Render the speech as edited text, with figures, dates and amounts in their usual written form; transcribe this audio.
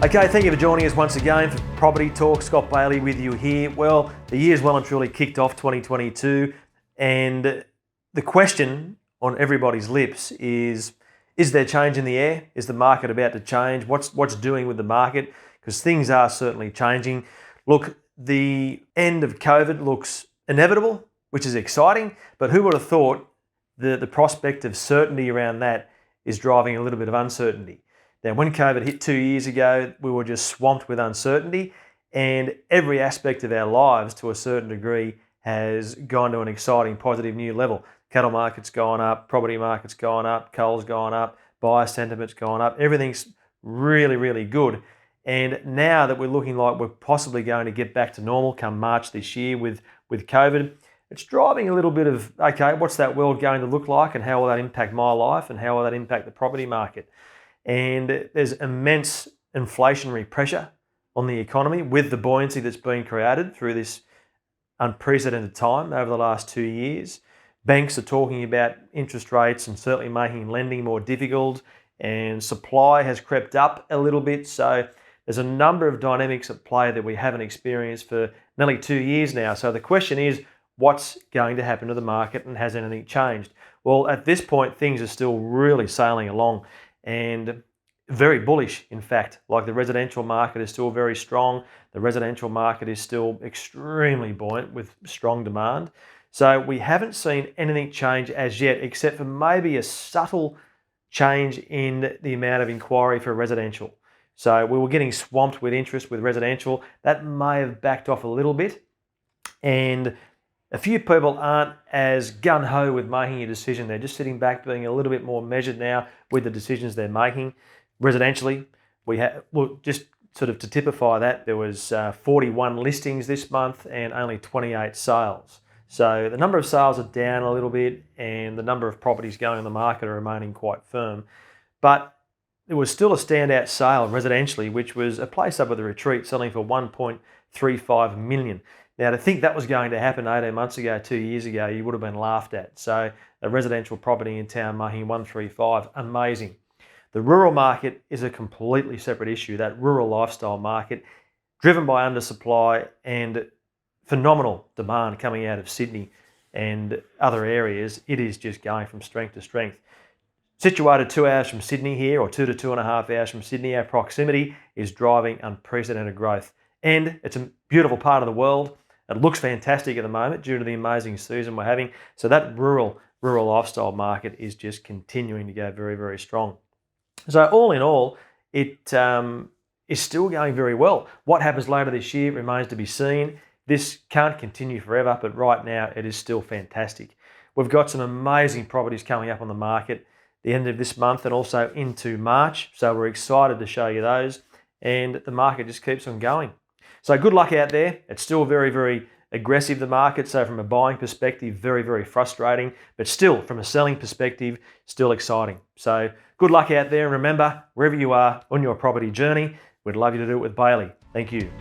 Okay, thank you for joining us once again for Property Talk. Scott Bailey with you here. Well, the year's well and truly kicked off 2022, and the question on everybody's lips is there change in the air? Is the market about to change? What's doing with the market? Because things are certainly changing. Look, the end of COVID looks inevitable, which is exciting, but who would have thought the prospect of certainty around that is driving a little bit of uncertainty? Now, when COVID hit 2 years ago, we were just swamped with uncertainty, and every aspect of our lives, to a certain degree, has gone to an exciting, positive new level. Cattle market's gone up, property market's gone up, coal's gone up, buyer sentiment's gone up. Everything's really, really good. And now that we're looking like we're possibly going to get back to normal come March this year with COVID, it's driving a little bit of, okay, what's that world going to look like, and how will that impact my life, and how will that impact the property market? And there's immense inflationary pressure on the economy with the buoyancy that's been created through this unprecedented time over the last 2 years. Banks are talking about interest rates and certainly making lending more difficult, and supply has crept up a little bit. So there's a number of dynamics at play that we haven't experienced for nearly 2 years now. So the question is, what's going to happen to the market, and has anything changed? Well, at this point, things are still really sailing along, and very bullish, in fact. Like, the residential market is still very strong. The residential market is still extremely buoyant with strong demand. So we haven't seen anything change as yet, except for maybe a subtle change in the amount of inquiry for residential. So we were getting swamped with interest with residential. That may have backed off a little bit, and a few people aren't as gung-ho with making a decision. They're just sitting back, being a little bit more measured now with the decisions they're making. Residentially, just sort of to typify that, there was 41 listings this month and only 28 sales. So the number of sales are down a little bit, and the number of properties going on the market are remaining quite firm. But there was still a standout sale residentially, which was a place up at the Retreat selling for $1.35 million. Now, to think that was going to happen 18 months ago, 2 years ago, you would have been laughed at. So a residential property in town making 135, amazing. The rural market is a completely separate issue. That rural lifestyle market, driven by undersupply and phenomenal demand coming out of Sydney and other areas, it is just going from strength to strength. Situated 2 hours from Sydney here, or 2 to 2.5 hours from Sydney, our proximity is driving unprecedented growth. And it's a beautiful part of the world. It looks fantastic at the moment due to the amazing season we're having. So that rural lifestyle market is just continuing to go very, very strong. So all in all, it is still going very well. What happens later this year remains to be seen. This can't continue forever, but right now it is still fantastic. We've got some amazing properties coming up on the market the end of this month and also into March. So we're excited to show you those, and the market just keeps on going. So good luck out there. It's still very, very aggressive, the market. So from a buying perspective, very, very frustrating, but still from a selling perspective, still exciting. So good luck out there. And remember, wherever you are on your property journey, we'd love you to do it with Bailey. Thank you.